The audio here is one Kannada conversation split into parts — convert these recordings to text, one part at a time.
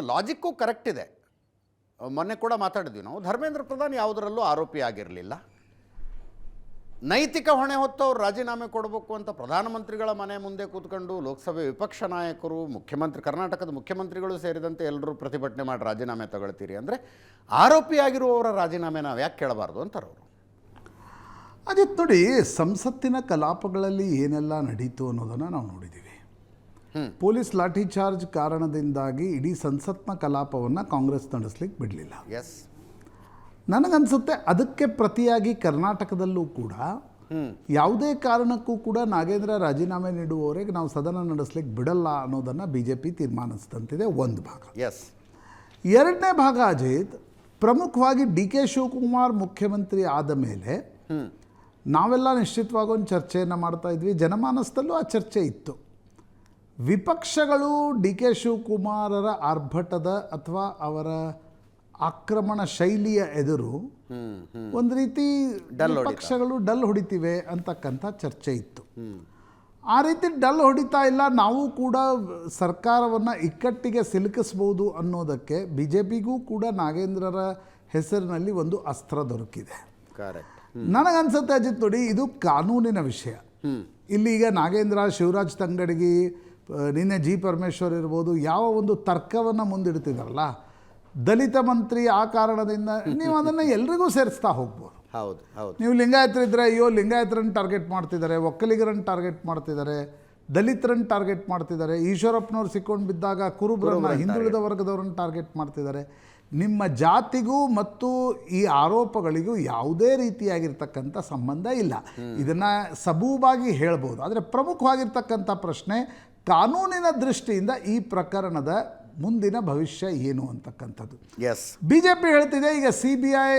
ಲಾಜಿಕ್ಕು ಕರೆಕ್ಟ್ ಇದೆ. ಮೊನ್ನೆ ಕೂಡ ಮಾತಾಡಿದ್ವಿ ನಾವು. ಧರ್ಮೇಂದ್ರ ಪ್ರಧಾನ್ ಯಾವುದರಲ್ಲೂ ಆರೋಪಿ ಆಗಿರಲಿಲ್ಲ. ನೈತಿಕ ಹೊಣೆ ಹೊತ್ತು ಅವ್ರು ರಾಜೀನಾಮೆ ಕೊಡಬೇಕು ಅಂತ ಪ್ರಧಾನಮಂತ್ರಿಗಳ ಮನೆ ಮುಂದೆ ಕೂತ್ಕೊಂಡು ಲೋಕಸಭೆ ವಿಪಕ್ಷ ನಾಯಕರು, ಮುಖ್ಯಮಂತ್ರಿ, ಕರ್ನಾಟಕದ ಮುಖ್ಯಮಂತ್ರಿಗಳು ಸೇರಿದಂತೆ ಎಲ್ಲರೂ ಪ್ರತಿಭಟನೆ ಮಾಡಿ ರಾಜೀನಾಮೆ ತಗೊಳ್ತೀರಿ ಅಂದರೆ ಆರೋಪಿಯಾಗಿರುವವರ ರಾಜೀನಾಮೆ ನಾವು ಯಾಕೆ ಕೇಳಬಾರ್ದು ಅಂತಾರೆ ಅವರು. ಅದೇ ನೋಡಿ, ಸಂಸತ್ತಿನ ಕಲಾಪಗಳಲ್ಲಿ ಏನೆಲ್ಲ ನಡೀತು ಅನ್ನೋದನ್ನು ನಾವು ನೋಡಿದ್ದೀವಿ. ಪೊಲೀಸ್ ಲಾಠಿ ಚಾರ್ಜ್ ಕಾರಣದಿಂದಾಗಿ ಇಡೀ ಸಂಸತ್ನ ಕಲಾಪವನ್ನು ಕಾಂಗ್ರೆಸ್ ನಡೆಸಲಿಕ್ಕೆ ಬಿಡಲಿಲ್ಲ. ಎಸ್, ನನಗನ್ಸುತ್ತೆ ಅದಕ್ಕೆ ಪ್ರತಿಯಾಗಿ ಕರ್ನಾಟಕದಲ್ಲೂ ಕೂಡ ಯಾವುದೇ ಕಾರಣಕ್ಕೂ ಕೂಡ ನಾಗೇಂದ್ರ ರಾಜೀನಾಮೆ ನೀಡುವವರೆಗೆ ನಾವು ಸದನ ನಡೆಸಲಿಕ್ಕೆ ಬಿಡಲ್ಲ ಅನ್ನೋದನ್ನು BJP ತೀರ್ಮಾನಿಸಿದಂತಿದೆ ಒಂದು ಭಾಗ. ಎಸ್. ಎರಡನೇ ಭಾಗ ಅಜಿತ್, ಪ್ರಮುಖವಾಗಿ DK ಶಿವಕುಮಾರ್ ಮುಖ್ಯಮಂತ್ರಿ ಆದ ಮೇಲೆ ನಾವೆಲ್ಲ ನಿಶ್ಚಿತವಾಗಿ ಒಂದು ಚರ್ಚೆಯನ್ನು ಮಾಡ್ತಾ ಇದ್ವಿ. ಜನಮಾನಸದಲ್ಲೂ ಆ ಚರ್ಚೆ ಇತ್ತು. ವಿಪಕ್ಷಗಳು DK ಶಿವಕುಮಾರರ ಆರ್ಭಟದ ಅಥವಾ ಅವರ ಆಕ್ರಮಣ ಶೈಲಿಯ ಎದುರು ಒಂದು ರೀತಿ ವಿಪಕ್ಷಗಳು ಡಲ್ ಹೊಡಿತಿವೆ ಅಂತಕ್ಕಂಥ ಚರ್ಚೆ ಇತ್ತು. ಆ ರೀತಿ ಡಲ್ ಹೊಡಿತಾ ಇಲ್ಲ, ನಾವು ಕೂಡ ಸರ್ಕಾರವನ್ನು ಇಕ್ಕಟ್ಟಿಗೆ ಸಿಲುಕಿಸ್ಬೋದು ಅನ್ನೋದಕ್ಕೆ BJPಗೂ ಕೂಡ ನಾಗೇಂದ್ರರ ಹೆಸರಿನಲ್ಲಿ ಒಂದು ಅಸ್ತ್ರ ದೊರಕಿದೆ. ನನಗನ್ಸುತ್ತೆ ಅಜಿತ್, ನೋಡಿ, ಇದು ಕಾನೂನಿನ ವಿಷಯ. ಇಲ್ಲಿ ಈಗ ನಾಗೇಂದ್ರ, ಶಿವರಾಜ್ ತಂಗಡಗಿ, ನಿನ್ನೆ G ಪರಮೇಶ್ವರ್ ಇರ್ಬೋದು, ಯಾವ ಒಂದು ತರ್ಕವನ್ನು ಮುಂದಿಡ್ತಿದಾರಲ್ಲ, ದಲಿತ ಮಂತ್ರಿ ಆ ಕಾರಣದಿಂದ ನೀವು ಅದನ್ನು ಎಲ್ರಿಗೂ ಸೇರಿಸ್ತಾ ಹೋಗ್ಬೋದು. ಹೌದು ಹೌದು. ನೀವು ಲಿಂಗಾಯತರಿದ್ದರೆ ಅಯ್ಯೋ ಲಿಂಗಾಯತರನ್ನು ಟಾರ್ಗೆಟ್ ಮಾಡ್ತಿದ್ದಾರೆ, ಒಕ್ಕಲಿಗರನ್ನು ಟಾರ್ಗೆಟ್ ಮಾಡ್ತಿದ್ದಾರೆ, ದಲಿತರನ್ನು ಟಾರ್ಗೆಟ್ ಮಾಡ್ತಿದ್ದಾರೆ, ಈಶ್ವರಪ್ಪನವ್ರು ಸಿಕ್ಕೊಂಡು ಬಿದ್ದಾಗ ಕುರುಬರನ್ನ, ಹಿಂದುಳಿದ ವರ್ಗದವ್ರನ್ನ ಟಾರ್ಗೆಟ್ ಮಾಡ್ತಿದ್ದಾರೆ. ನಿಮ್ಮ ಜಾತಿಗೂ ಮತ್ತು ಈ ಆರೋಪಗಳಿಗೂ ಯಾವುದೇ ರೀತಿಯಾಗಿರ್ತಕ್ಕಂಥ ಸಂಬಂಧ ಇಲ್ಲ. ಇದನ್ನು ಸಬೂಬಾಗಿ ಹೇಳ್ಬೋದು. ಆದರೆ ಪ್ರಮುಖವಾಗಿರ್ತಕ್ಕಂಥ ಪ್ರಶ್ನೆ, ಕಾನೂನಿನ ದೃಷ್ಟಿಯಿಂದ ಈ ಪ್ರಕರಣದ ಮುಂದಿನ ಭವಿಷ್ಯ ಏನು ಅಂತಕ್ಕಂಥದ್ದು. ಎಸ್, BJP ಹೇಳ್ತಿದೆ ಈಗ CBI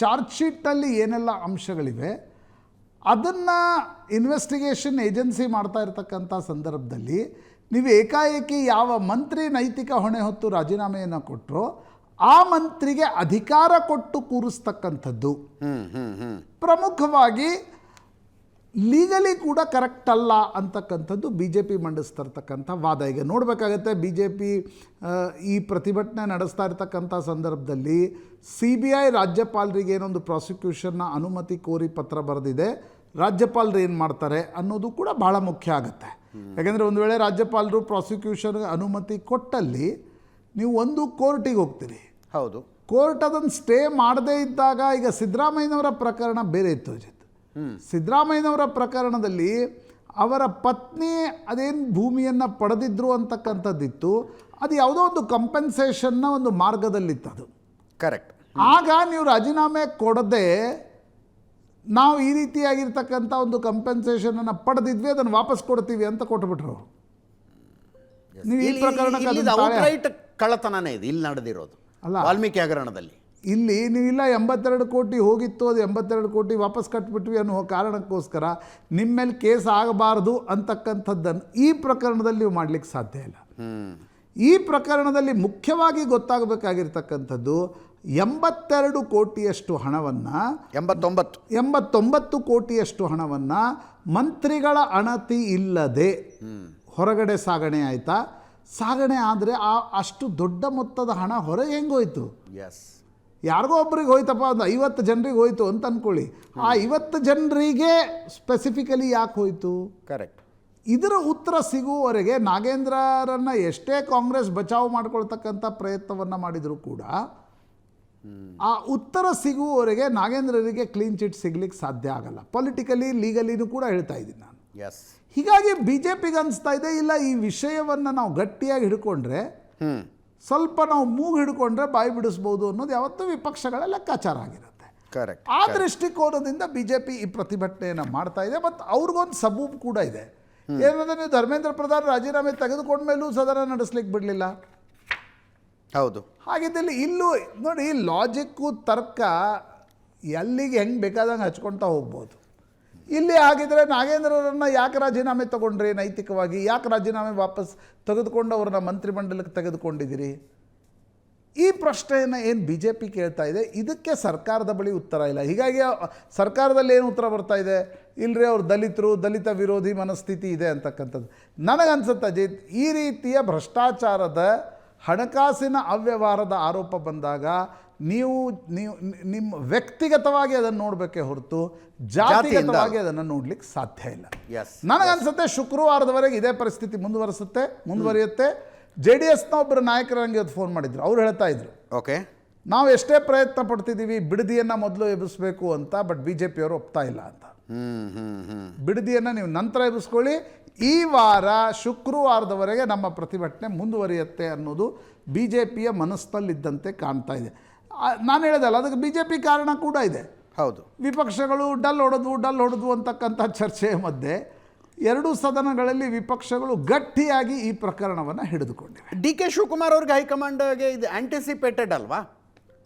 ಚಾರ್ಜ್ ಶೀಟ್ನಲ್ಲಿ ಏನೆಲ್ಲ ಅಂಶಗಳಿವೆ ಅದನ್ನು ಇನ್ವೆಸ್ಟಿಗೇಷನ್ ಏಜೆನ್ಸಿ ಮಾಡ್ತಾ ಇರ್ತಕ್ಕಂಥ ಸಂದರ್ಭದಲ್ಲಿ ನೀವು ಏಕಾಏಕಿ ಯಾವ ಮಂತ್ರಿ ನೈತಿಕ ಹೊಣೆ ಹೊತ್ತು ರಾಜೀನಾಮೆಯನ್ನು ಕೊಟ್ಟರೋ ಆ ಮಂತ್ರಿಗೆ ಅಧಿಕಾರ ಕೊಟ್ಟು ಕೂರಿಸ್ತಕ್ಕಂಥದ್ದು ಪ್ರಮುಖವಾಗಿ ಲೀಗಲಿ ಕೂಡ ಕರೆಕ್ಟ್ ಅಲ್ಲ ಅಂತಕ್ಕಂಥದ್ದು BJP ಮಂಡಿಸ್ತಾ ಇರ್ತಕ್ಕಂಥ ವಾದ. ಈಗ ನೋಡಬೇಕಾಗತ್ತೆ, BJP ಈ ಪ್ರತಿಭಟನೆ ನಡೆಸ್ತಾ ಇರ್ತಕ್ಕಂಥ ಸಂದರ್ಭದಲ್ಲಿ CBI ರಾಜ್ಯಪಾಲರಿಗೆ ಏನೊಂದು ಪ್ರಾಸಿಕ್ಯೂಷನ್ನ ಅನುಮತಿ ಕೋರಿ ಪತ್ರ ಬರೆದಿದೆ. ರಾಜ್ಯಪಾಲರು ಏನು ಮಾಡ್ತಾರೆ ಅನ್ನೋದು ಕೂಡ ಭಾಳ ಮುಖ್ಯ ಆಗುತ್ತೆ. ಯಾಕೆಂದರೆ ಒಂದು ವೇಳೆ ರಾಜ್ಯಪಾಲರು ಪ್ರಾಸಿಕ್ಯೂಷನ್ಗೆ ಅನುಮತಿ ಕೊಟ್ಟಲ್ಲಿ ನೀವು ಒಂದು ಕೋರ್ಟಿಗೆ ಹೋಗ್ತೀರಿ. ಹೌದು, ಕೋರ್ಟ್ ಅದನ್ನು ಸ್ಟೇ ಮಾಡದೇ ಇದ್ದಾಗ, ಈಗ ಸಿದ್ದರಾಮಯ್ಯನವರ ಪ್ರಕರಣ ಬೇರೆ ಇತ್ತು ಅಜಿತ್. ಸಿದ್ದರಾಮಯ್ಯನವರ ಪ್ರಕರಣದಲ್ಲಿ ಅವರ ಪತ್ನಿ ಅದೇನು ಭೂಮಿಯನ್ನು ಪಡೆದಿದ್ರು ಅಂತಕ್ಕಂಥದ್ದಿತ್ತು. ಅದು ಯಾವುದೋ ಒಂದು ಕಂಪೆನ್ಸೇಷನ್ನ ಒಂದು ಮಾರ್ಗದಲ್ಲಿತ್ತು. ಅದು ಕರೆಕ್ಟ್. ಆಗ ನೀವು ರಾಜೀನಾಮೆ ಕೊಡದೆ ನಾವು ಈ ರೀತಿಯಾಗಿರ್ತಕ್ಕಂಥ ಒಂದು ಕಂಪೆನ್ಸೇಷನನ್ನು ಪಡೆದಿದ್ವಿ, ಅದನ್ನು ವಾಪಸ್ ಕೊಡ್ತೀವಿ ಅಂತ ಕೊಟ್ಬಿಟ್ರು. ನೀವು ಈ ಪ್ರಕರಣಕ್ಕೆ ಕಳ್ಳತನನೇ ಇದೆ ಇಲ್ಲಿ ನಡೆದಿರೋದು. ಅಲ್ಲ, ವಾಲ್ಮೀಕಿ ಹಗರಣದಲ್ಲಿ ಇಲ್ಲಿ ನೀವಿಲ್ಲ 82 ಕೋಟಿ ಹೋಗಿತ್ತು, ಅದು 82 ಕೋಟಿ ವಾಪಸ್ ಕಟ್ಬಿಟ್ವಿ ಅನ್ನೋ ಕಾರಣಕ್ಕೋಸ್ಕರ ನಿಮ್ಮ ಮೇಲೆ ಕೇಸ್ ಆಗಬಾರ್ದು ಅಂತಕ್ಕಂಥದ್ದನ್ನು ಈ ಪ್ರಕರಣದಲ್ಲಿ ನೀವು ಮಾಡಲಿಕ್ಕೆ ಸಾಧ್ಯ ಇಲ್ಲ. ಈ ಪ್ರಕರಣದಲ್ಲಿ ಮುಖ್ಯವಾಗಿ ಗೊತ್ತಾಗಬೇಕಾಗಿರ್ತಕ್ಕಂಥದ್ದು 82 ಕೋಟಿಯಷ್ಟು ಹಣವನ್ನು 89 ಕೋಟಿಯಷ್ಟು ಹಣವನ್ನು ಮಂತ್ರಿಗಳ ಅಣತಿ ಇಲ್ಲದೆ ಹೊರಗಡೆ ಸಾಗಣೆ ಆಯಿತಾ? ಸಾಗಣೆ ಆದರೆ ಅಷ್ಟು ದೊಡ್ಡ ಮೊತ್ತದ ಹಣ ಹೊರಗೆ ಹೆಂಗೋಯ್ತು? ಎಸ್, ಯಾರಿಗೋ ಒಬ್ರಿಗೆ ಹೋಯ್ತಪ್ಪ, ಒಂದು 50 ಜನರಿಗೆ ಹೋಯ್ತು ಅಂತ ಅಂದ್ಕೊಳ್ಳಿ. ಆ 50 ಜನರಿಗೆ ಸ್ಪೆಸಿಫಿಕಲಿ ಯಾಕೆ ಹೋಯ್ತು? ಕರೆಕ್ಟ್. ಇದರ ಉತ್ತರ ಸಿಗುವವರೆಗೆ ನಾಗೇಂದ್ರರನ್ನು ಎಷ್ಟೇ ಕಾಂಗ್ರೆಸ್ ಬಚಾವ್ ಮಾಡ್ಕೊಳ್ತಕ್ಕಂಥ ಪ್ರಯತ್ನವನ್ನು ಮಾಡಿದರೂ ಕೂಡ ಆ ಉತ್ತರ ಸಿಗುವವರೆಗೆ ನಾಗೇಂದ್ರರಿಗೆ ಕ್ಲೀನ್ ಚಿಟ್ ಸಿಗ್ಲಿಕ್ಕೆ ಸಾಧ್ಯ ಆಗಲ್ಲ. ಪೊಲಿಟಿಕಲಿ, ಲೀಗಲಿನೂ ಕೂಡ ಹೇಳ್ತಾ ಇದ್ದೀನಿ ನಾನು. ಎಸ್. ಹೀಗಾಗಿ BJPಗೆ ಅನಿಸ್ತಾ ಇದೆ, ಇಲ್ಲ ಈ ವಿಷಯವನ್ನು ನಾವು ಗಟ್ಟಿಯಾಗಿ ಹಿಡ್ಕೊಂಡ್ರೆ, ಸ್ವಲ್ಪ ನಾವು ಮೂಗು ಹಿಡ್ಕೊಂಡ್ರೆ ಬಾಯಿ ಬಿಡಿಸ್ಬೋದು ಅನ್ನೋದು ಯಾವತ್ತೂ ವಿಪಕ್ಷಗಳ ಲೆಕ್ಕಾಚಾರ ಆಗಿರುತ್ತೆ. ಕರೆಕ್ಟ್. ಆ ದೃಷ್ಟಿಕೋನದಿಂದ BJP ಈ ಪ್ರತಿಭಟನೆಯನ್ನು ಮಾಡ್ತಾ ಇದೆ. ಮತ್ತು ಅವ್ರಿಗೊಂದು ಸಬೂಬ್ ಕೂಡ ಇದೆ. ಏನಂದರೆ, ನೀವು ಧರ್ಮೇಂದ್ರ ಪ್ರಧಾನ್ ರಾಜೀನಾಮೆ ತೆಗೆದುಕೊಂಡ ಮೇಲೂ ಸದನ ನಡೆಸ್ಲಿಕ್ಕೆ ಬಿಡಲಿಲ್ಲ. ಹೌದು. ಹಾಗಿದ್ದಲ್ಲಿ ಇಲ್ಲೂ ನೋಡಿ, ಲಾಜಿಕ್ಕು ತರ್ಕ ಎಲ್ಲಿಗೆ ಹೆಂಗೆ ಬೇಕಾದಂಗೆ ಹಚ್ಕೊಳ್ತಾ ಹೋಗ್ಬೋದು. ಇಲ್ಲಿ ಆಗಿದ್ರೆ ನಾಗೇಂದ್ರರನ್ನು ಯಾಕೆ ರಾಜೀನಾಮೆ ತಗೊಂಡ್ರಿ, ನೈತಿಕವಾಗಿ ಯಾಕೆ ರಾಜೀನಾಮೆ ವಾಪಸ್ ತೆಗೆದುಕೊಂಡು ಅವ್ರನ್ನ ಮಂತ್ರಿಮಂಡಲಕ್ಕೆ ತೆಗೆದುಕೊಂಡಿದ್ದೀರಿ? ಈ ಪ್ರಶ್ನೆಯನ್ನು ಏನು BJP ಕೇಳ್ತಾ ಇದೆ, ಇದಕ್ಕೆ ಸರ್ಕಾರದ ಬಳಿ ಉತ್ತರ ಇಲ್ಲ. ಹೀಗಾಗಿ ಸರ್ಕಾರದಲ್ಲಿ ಏನು ಉತ್ತರ ಬರ್ತಾ ಇದೆ, ಇಲ್ಲರಿ ಅವ್ರು ದಲಿತರು, ದಲಿತ ವಿರೋಧಿ ಮನಸ್ಥಿತಿ ಇದೆ ಅಂತಕ್ಕಂಥದ್ದು. ನನಗನ್ಸುತ್ತೆ ಅಜಿತ್, ಈ ರೀತಿಯ ಭ್ರಷ್ಟಾಚಾರದ ಹಣಕಾಸಿನ ಅವ್ಯವಹಾರದ ಆರೋಪ ಬಂದಾಗ ನೀವು ನೀವು ನಿಮ್ಮ ವ್ಯಕ್ತಿಗತವಾಗಿ ಅದನ್ನು ನೋಡಬೇಕೇ ಹೊರತು ಜಾತಿಗತವಾಗಿ ಅದನ್ನು ನೋಡ್ಲಿಕ್ಕೆ ಸಾಧ್ಯ ಇಲ್ಲ. Yes. ನನಗನ್ಸುತ್ತೆ ಶುಕ್ರವಾರದವರೆಗೆ ಇದೇ ಪರಿಸ್ಥಿತಿ ಮುಂದುವರಿಯುತ್ತೆ. JDSನ ಒಬ್ಬರು ನಾಯಕರು ನನಗೆ ಇವತ್ತು ಫೋನ್ ಮಾಡಿದ್ರು. ಅವ್ರು ಹೇಳ್ತಾ ಇದ್ರು, ಓಕೆ, ನಾವು ಎಷ್ಟೇ ಪ್ರಯತ್ನ ಪಡ್ತಿದ್ದೀವಿ ಬಿಡದಿಯನ್ನು ಮೊದಲು ಎಬ್ಬಿಸ್ಬೇಕು ಅಂತ, ಬಟ್ BJP ಅವರು ಒಪ್ತಾ ಇಲ್ಲ ಅಂತ. ಬಿಡದಿಯನ್ನು ನೀವು ನಂತರ ಎಬ್ಬಿಸ್ಕೊಳ್ಳಿ, ಈ ವಾರ ಶುಕ್ರವಾರದವರೆಗೆ ನಮ್ಮ ಪ್ರತಿಭಟನೆ ಮುಂದುವರಿಯುತ್ತೆ ಅನ್ನೋದು BJPಯ ಮನಸ್ಸಿನಲ್ಲಿದ್ದಂತೆ ಕಾಣ್ತಾ ಇದೆ. ನಾನು ಹೇಳಿದಲ್ಲ, ಅದಕ್ಕೆ BJP ಕಾರಣ ಕೂಡ ಇದೆ. ಹೌದು, ವಿಪಕ್ಷಗಳು ಡಲ್ ಹೊಡೆದ್ವು ಅಂತಕ್ಕಂಥ ಚರ್ಚೆಯ ಮಧ್ಯೆ ಎರಡೂ ಸದನಗಳಲ್ಲಿ ವಿಪಕ್ಷಗಳು ಗಟ್ಟಿಯಾಗಿ ಈ ಪ್ರಕರಣವನ್ನು ಹಿಡಿದುಕೊಂಡಿವೆ. DK ಶಿವಕುಮಾರ್ ಅವ್ರಿಗೆ ಹೈಕಮಾಂಡ್ಗೆ ಇದು ಆಂಟಿಸಿಪೇಟೆಡ್ ಅಲ್ವಾ?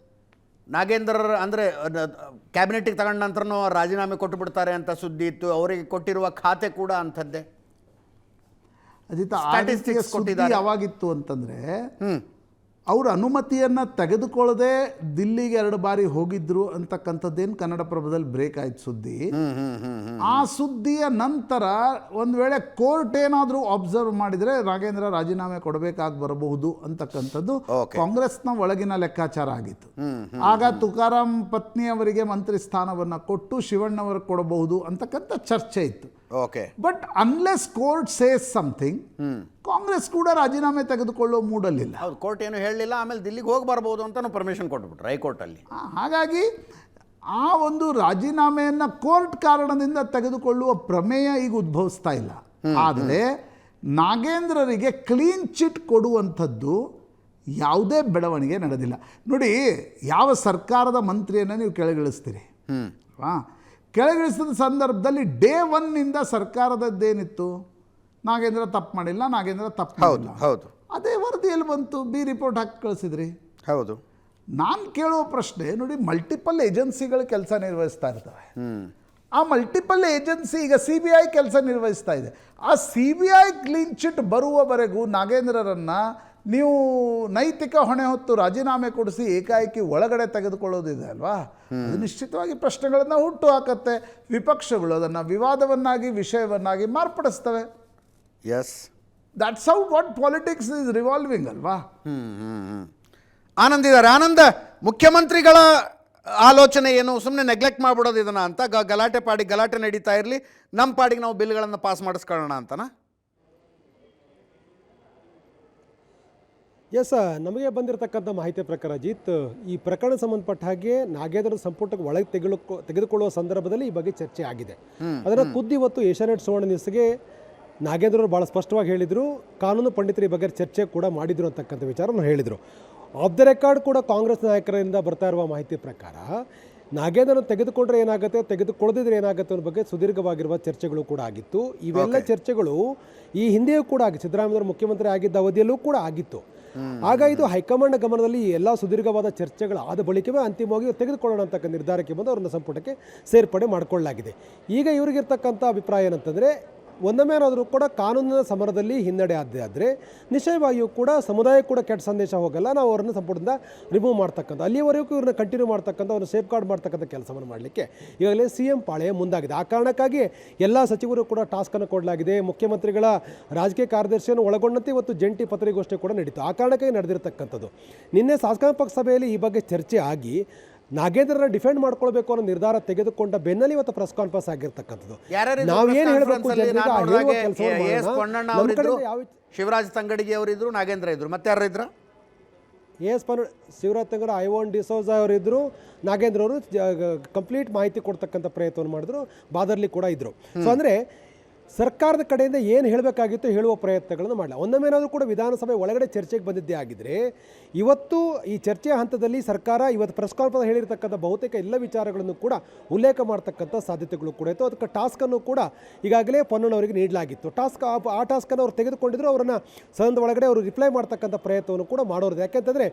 ನಾಗೇಂದ್ರ ಅಂದರೆ ಕ್ಯಾಬಿನೆಟಿಗೆ ತಗೊಂಡ ನಂತರನೂ ರಾಜೀನಾಮೆ ಕೊಟ್ಟು ಬಿಡ್ತಾರೆ ಅಂತ ಸುದ್ದಿ ಇತ್ತು. ಅವರಿಗೆ ಕೊಟ್ಟಿರುವ ಖಾತೆ ಕೂಡ ಅಂಥದ್ದೇ. ಅಜಿತ, Statistics ಕೊಟ್ಟಿದ್ದಾರೆ. ಯಾವಾಗಿತ್ತು ಅಂತಂದರೆ, ಅವರು ಅನುಮತಿಯನ್ನು ತೆಗೆದುಕೊಳ್ಳದೆ ದಿಲ್ಲಿಗೆ 2 ಬಾರಿ ಹೋಗಿದ್ರು ಅಂತಕ್ಕಂಥದ್ದೇನು ಕನ್ನಡಪ್ರಭದಲ್ಲಿ ಬ್ರೇಕ್ ಆಯ್ತು ಸುದ್ದಿ. ಆ ಸುದ್ದಿಯ ನಂತರ ಒಂದು ವೇಳೆ ಕೋರ್ಟ್ ಏನಾದರೂ ಅಬ್ಸರ್ವ್ ಮಾಡಿದರೆ ನಾಗೇಂದ್ರ ರಾಜೀನಾಮೆ ಕೊಡಬೇಕಾಗಿ ಬರಬಹುದು ಅಂತಕ್ಕಂಥದ್ದು ಕಾಂಗ್ರೆಸ್ನ ಒಳಗಿನ ಲೆಕ್ಕಾಚಾರ ಆಗಿತ್ತು. ಆಗ ತುಕಾರಾಂ ಪತ್ನಿಯವರಿಗೆ ಮಂತ್ರಿ ಸ್ಥಾನವನ್ನು ಕೊಟ್ಟು ಶಿವಣ್ಣವರಿಗೆ ಕೊಡಬಹುದು ಅಂತಕ್ಕಂಥ ಚರ್ಚೆ ಇತ್ತು. Okay, but unless court says something, Congress ಕೂಡ ರಾಜೀನಾಮೆ ತೆಗೆದುಕೊಳ್ಳೋ ಮೂಡಲ್ಲಿಲ್ಲ. ಹೌದು, ಕೋರ್ಟ್ ಏನು ಹೇಳಲಿಲ್ಲ. ಆಮೇಲೆ ದಿಲ್ಲಿಗೆ ಹೋಗಿ ಬರ್ಬೋದು ಅಂತ ಪರ್ಮಿಷನ್ ಕೊಟ್ಬಿಟ್ರು ಹೈಕೋರ್ಟಲ್ಲಿ. ಹಾಗಾಗಿ ಆ ಒಂದು ರಾಜೀನಾಮೆಯನ್ನು ಕೋರ್ಟ್ ಕಾರಣದಿಂದ ತೆಗೆದುಕೊಳ್ಳುವ ಪ್ರಮೇಯ ಈಗ ಉದ್ಭವಿಸ್ತಾ ಇಲ್ಲ. ಆದರೆ ನಾಗೇಂದ್ರರಿಗೆ ಕ್ಲೀನ್ ಚಿಟ್ ಕೊಡುವಂಥದ್ದು ಯಾವುದೇ ಬೆಳವಣಿಗೆ ನಡೆದಿಲ್ಲ. ನೋಡಿ, ಯಾವ ಸರ್ಕಾರದ ಮಂತ್ರಿಯನ್ನು ನೀವು ಕೆಳಗಿಳಿಸ್ತೀರಿ, ಕೆಳಗಿಳಿಸಿದ ಸಂದರ್ಭದಲ್ಲಿ ಡೇ 1ನಿಂದ ಸರ್ಕಾರದದ್ದೇನಿತ್ತು, ನಾಗೇಂದ್ರ ತಪ್ಪು ಮಾಡಿಲ್ಲ, ನಾಗೇಂದ್ರ ತಪ್ಪು ಮಾಡಿಲ್ಲ. ಹೌದು, ಅದೇ ವರದಿಯಲ್ಲಿ ಬಂತು, ರಿಪೋರ್ಟ್ ಹಾಕಿ ಕಳಿಸಿದ್ರಿ. ಹೌದು. ನಾನು ಕೇಳುವ ಪ್ರಶ್ನೆ, ನೋಡಿ, ಮಲ್ಟಿಪಲ್ ಏಜೆನ್ಸಿಗಳು ಕೆಲಸ ನಿರ್ವಹಿಸ್ತಾ ಇರ್ತವೆ. ಆ ಮಲ್ಟಿಪಲ್ ಏಜೆನ್ಸಿ ಈಗ CBI ಕೆಲಸ ನಿರ್ವಹಿಸ್ತಾ ಇದೆ. ಆ CBI ಕ್ಲೀನ್ ಚಿಟ್ ಬರುವವರೆಗೂ ನಾಗೇಂದ್ರರನ್ನು ನೀವು ನೈತಿಕ ಹೊಣೆ ಹೊತ್ತು ರಾಜೀನಾಮೆ ಕೊಡಿಸಿ ಏಕಾಏಕಿ ಒಳಗಡೆ ತೆಗೆದುಕೊಳ್ಳೋದಿದೆ ಅಲ್ವಾ, ಅದು ನಿಶ್ಚಿತವಾಗಿ ಪ್ರಶ್ನೆಗಳನ್ನು ಹುಟ್ಟು ಹಾಕತ್ತೆ. ವಿಪಕ್ಷಗಳು ಅದನ್ನು ವಿವಾದವನ್ನಾಗಿ ವಿಷಯವನ್ನಾಗಿ ಮಾರ್ಪಡಿಸ್ತವೆ. Yes, that's how what politics is revolving ಅಲ್ವಾ. ಆನಂದ್ ಆನಂದ, ಮುಖ್ಯಮಂತ್ರಿಗಳ ಆಲೋಚನೆ ಏನು, ಸುಮ್ಮನೆ ನೆಗ್ಲೆಕ್ಟ್ ಮಾಡಿಬಿಡೋದು ಇದನ್ನು ಅಂತ, ಗಲಾಟೆ ನಡೀತಾ ಇರಲಿ, ನಮ್ಮ ಪಾಡಿಗೆ ನಾವು ಬಿಲ್ಗಳನ್ನು ಪಾಸ್ ಮಾಡಿಸ್ಕೊಳ್ಳೋಣ ಅಂತನಾ? ಎಸ್, ನಮಗೆ ಬಂದಿರತಕ್ಕಂಥ ಮಾಹಿತಿ ಪ್ರಕಾರ ಅಜಿತ್, ಈ ಪ್ರಕರಣ ಸಂಬಂಧಪಟ್ಟ ಹಾಗೆ ನಾಗೇಂದ್ರ ಸಂಪುಟಕ್ಕೆ ಒಳಗೆ ತೆಗೆದುಕೊಳ್ಳುವ ಸಂದರ್ಭದಲ್ಲಿ ಈ ಬಗ್ಗೆ ಚರ್ಚೆ ಆಗಿದೆ. ಅದನ್ನು ಖುದ್ದು ಇವತ್ತು ಏಷ್ಯಾನೆಟ್ ಸುವರ್ಣ ನ್ಯೂಸ್ಗೆ ನಾಗೇಂದ್ರ ಅವರು ಭಾಳ ಸ್ಪಷ್ಟವಾಗಿ ಹೇಳಿದರು. ಕಾನೂನು ಪಂಡಿತರು ಈ ಬಗ್ಗೆ ಚರ್ಚೆ ಕೂಡ ಮಾಡಿದರು ಅಂತಕ್ಕಂಥ ವಿಚಾರವನ್ನು ಹೇಳಿದರು. ಆಫ್ ದ ರೆಕಾರ್ಡ್ ಕೂಡ ಕಾಂಗ್ರೆಸ್ ನಾಯಕರಿಂದ ಬರ್ತಾ ಇರುವ ಮಾಹಿತಿ ಪ್ರಕಾರ ನಾಗೇಂದ್ರನ ತೆಗೆದುಕೊಂಡ್ರೆ ಏನಾಗುತ್ತೆ, ತೆಗೆದುಕೊಳ್ಳದಿದ್ರೆ ಏನಾಗುತ್ತೆ ಅನ್ನೋ ಬಗ್ಗೆ ಸುದೀರ್ಘವಾಗಿರುವ ಚರ್ಚೆಗಳು ಕೂಡ ಆಗಿತ್ತು. ಇವೆಲ್ಲ ಚರ್ಚೆಗಳು ಈ ಹಿಂದೆಯೂ ಕೂಡ ಆಗಿತ್ತು, ಸಿದ್ದರಾಮಯ್ಯವರು ಮುಖ್ಯಮಂತ್ರಿ ಆಗಿದ್ದ ಅವಧಿಯಲ್ಲೂ ಕೂಡ ಆಗಿತ್ತು. ಆಗ ಇದು ಹೈಕಮಾಂಡ್ ಗಮನದಲ್ಲಿ ಎಲ್ಲ ಸುದೀರ್ಘವಾದ ಚರ್ಚೆಗಳಾದ ಬಳಿಕವೇ ಅಂತಿಮವಾಗಿ ತೆಗೆದುಕೊಳ್ಳೋಣ ಅಂತಕ್ಕಂಥ ನಿರ್ಧಾರಕ್ಕೆ ಬಂದು ಅವರನ್ನು ಸಂಪುಟಕ್ಕೆ ಸೇರ್ಪಡೆ ಮಾಡಿಕೊಳ್ಳಲಾಗಿದೆ. ಈಗ ಇವರಿಗಿರ್ತಕ್ಕಂಥ ಅಭಿಪ್ರಾಯ ಏನಂತಂದರೆ, ಒಂದೊಮ್ಮೆ ಏನಾದರೂ ಕೂಡ ಕಾನೂನಿನ ಸಮರದಲ್ಲಿ ಹಿನ್ನಡೆ ಆದರೆ ನಿಶ್ಚಯವಾಗಿಯೂ ಕೂಡ ಸಮುದಾಯ ಕೂಡ ಕೆಟ್ಟ ಸಂದೇಶ ಹೋಗಲ್ಲ, ನಾವು ಅವರನ್ನು ಸಂಪುಟದಿಂದ ರಿಮೂವ್ ಮಾಡ್ತಕ್ಕಂಥ, ಅಲ್ಲಿವರೆಗೂ ಇವ್ರನ್ನ ಕಂಟಿನ್ಯೂ ಮಾಡ್ತಕ್ಕಂಥ, ಅವ್ರನ್ನ ಸೇಫ್ ಗಾರ್ಡ್ ಮಾಡ್ತಕ್ಕಂಥ ಕೆಲಸವನ್ನು ಮಾಡಲಿಕ್ಕೆ ಈಗಾಗಲೇ CM ಪಾಳೆಯ ಮುಂದಾಗಿದೆ. ಆ ಕಾರಣಕ್ಕಾಗಿ ಎಲ್ಲ ಸಚಿವರು ಕೂಡ ಟಾಸ್ಕನ್ನು ಕೊಡಲಾಗಿದೆ. ಮುಖ್ಯಮಂತ್ರಿಗಳ ರಾಜಕೀಯ ಕಾರ್ಯದರ್ಶಿಯನ್ನು ಒಳಗೊಂಡಂತೆ ಇವತ್ತು ಜಂಟಿ ಪತ್ರಿಕಾಗೋಷ್ಠಿ ಕೂಡ ನಡೀತು. ಆ ಕಾರಣಕ್ಕಾಗಿ ನಡೆದಿರತಕ್ಕಂಥದ್ದು. ನಿನ್ನೆ ಶಾಸಕಾಂಗ ಪಕ್ಷ ಸಭೆಯಲ್ಲಿ ಈ ಬಗ್ಗೆ ಚರ್ಚೆ ಆಗಿ ನಾಗೇಂದ್ರನ ಡಿಫೆಂಡ್ ಮಾಡ್ಕೊಳ್ಬೇಕು ಅನ್ನೋ ನಿರ್ಧಾರ ತೆಗೆದುಕೊಂಡ ಬೆನ್ನಲ್ಲಿ ಇವತ್ತು ಪ್ರೆಸ್ ಕಾನ್ಫರೆನ್ಸ್ ಆಗಿರ್ತಕ್ಕಂಥದ್ದು. ನಾವೇನು ಹೇಳಬೇಕು, ಶಿವರಾಜ್ ತಂಗಡಿಗೆ ಅವರಿದ್ರು, ನಾಗೇಂದ್ರ ಇದ್ರು, ಮತ್ತೆ ಯಾರು ಇದ್ರು? ಶಿವರಾಜ್ ತಂಗಡ, ಐವಾನ್ ಡಿಸೋಜ ಅವರಿದ್ದರು, ನಾಗೇಂದ್ರ ಅವರು ಕಂಪ್ಲೀಟ್ ಮಾಹಿತಿ ಕೊಡ್ತಕ್ಕಂಥ ಪ್ರಯತ್ನವನ್ನು ಮಾಡಿದ್ರು, ಬಾದರ್ಲಿ ಕೂಡ ಇದ್ದರು. ಸೊ ಅಂದರೆ ಸರ್ಕಾರದ ಕಡೆಯಿಂದ ಏನು ಹೇಳಬೇಕಾಗಿತ್ತು ಹೇಳುವ ಪ್ರಯತ್ನಗಳನ್ನು ಮಾಡಲ್ಲ. ಒಂದೊಮ್ಮೆ ಏನಾದರೂ ಕೂಡ ವಿಧಾನಸಭೆ ಒಳಗಡೆ ಚರ್ಚೆಗೆ ಬಂದಿದ್ದೇ ಆಗಿದ್ದರೆ ಇವತ್ತು ಈ ಚರ್ಚೆಯ ಹಂತದಲ್ಲಿ ಸರ್ಕಾರ ಇವತ್ತು ಪ್ರೆಸ್ ಕಾನ್ಫರೆನ್ಸ್ ಹೇಳಿರ್ತಕ್ಕಂಥ ಬಹುತೇಕ ಎಲ್ಲ ವಿಚಾರಗಳನ್ನು ಕೂಡ ಉಲ್ಲೇಖ ಮಾಡ್ತಕ್ಕಂಥ ಸಾಧ್ಯತೆಗಳು ಕೂಡ ಇತ್ತು. ಅದಕ್ಕೆ ಟಾಸ್ಕನ್ನು ಕೂಡ ಈಗಾಗಲೇ ಪೊನ್ನಣ್ಣವರಿಗೆ ನೀಡಲಾಗಿತ್ತು. ಆ ಟಾಸ್ಕನ್ನು ಅವ್ರು ತೆಗೆದುಕೊಂಡಿದ್ರು, ಅವರನ್ನು ಸದನದ ಒಳಗಡೆ ಅವರು ರಿಪ್ಲೈ ಮಾಡ್ತಕ್ಕಂಥ ಪ್ರಯತ್ನವನ್ನು ಕೂಡ ಮಾಡೋರು. ಯಾಕೆಂತಂದರೆ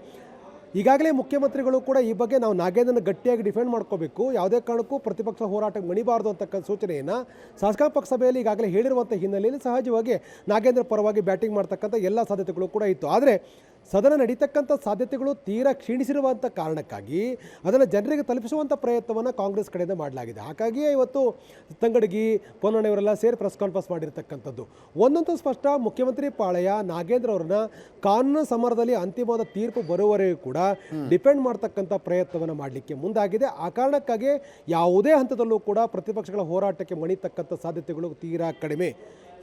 ಈಗಾಗಲೇ ಮುಖ್ಯಮಂತ್ರಿಗಳು ಕೂಡ ಈ ಬಗ್ಗೆ ನಾವು ನಾಗೇಂದ್ರನ ಗಟ್ಟಿಯಾಗಿ ಡಿಫೆಂಡ್ ಮಾಡ್ಕೋಬೇಕು, ಯಾವುದೇ ಕಾರಣಕ್ಕೂ ಪ್ರತಿಪಕ್ಷ ಹೋರಾಟಕ್ಕೆ ಮಣಿಬಾರ್ದು ಅಂತಕ್ಕಂಥ ಸೂಚನೆಯನ್ನು ಶಾಸಕಾಂಗ ಪಕ್ಷ ಸಭೆಯಲ್ಲಿ ಈಗಾಗಲೇ ಹೇಳಿರುವಂಥ ಹಿನ್ನೆಲೆಯಲ್ಲಿ ಸಹಜವಾಗಿ ನಾಗೇಂದ್ರ ಪರವಾಗಿ ಬ್ಯಾಟಿಂಗ್ ಮಾಡ್ತಕ್ಕಂಥ ಎಲ್ಲ ಸಾಧ್ಯತೆಗಳು ಕೂಡ ಇತ್ತು. ಆದರೆ ಸದನ ನಡೀತಕ್ಕಂಥ ಸಾಧ್ಯತೆಗಳು ತೀರಾ ಕ್ಷೀಣಿಸಿರುವಂಥ ಕಾರಣಕ್ಕಾಗಿ ಅದನ್ನು ಜನರಿಗೆ ತಲುಪಿಸುವಂಥ ಪ್ರಯತ್ನವನ್ನು ಕಾಂಗ್ರೆಸ್ ಕಡೆಯಿಂದ ಮಾಡಲಾಗಿದೆ. ಹಾಗಾಗಿಯೇ ಇವತ್ತು ತಂಗಡಗಿ, ಪೊನ್ನಣ್ಣವರೆಲ್ಲ ಸೇರಿ ಪ್ರೆಸ್ ಕಾನ್ಫರೆನ್ಸ್ ಮಾಡಿರ್ತಕ್ಕಂಥದ್ದು. ಒಂದಂತೂ ಸ್ಪಷ್ಟ, ಮುಖ್ಯಮಂತ್ರಿ ಪಾಳಯ ನಾಗೇಂದ್ರ ಅವರನ್ನ ಕಾನೂನು ಸಮರದಲ್ಲಿ ಅಂತಿಮವಾದ ತೀರ್ಪು ಬರುವವರೆಗೂ ಕೂಡ ಡಿಪೆಂಡ್ ಮಾಡ್ತಕ್ಕಂಥ ಪ್ರಯತ್ನವನ್ನು ಮಾಡಲಿಕ್ಕೆ ಮುಂದಾಗಿದೆ. ಆ ಕಾರಣಕ್ಕಾಗಿ ಯಾವುದೇ ಹಂತದಲ್ಲೂ ಕೂಡ ಪ್ರತಿಪಕ್ಷಗಳ ಹೋರಾಟಕ್ಕೆ ಮಣಿತಕ್ಕಂಥ ಸಾಧ್ಯತೆಗಳು ತೀರಾ ಕಡಿಮೆ.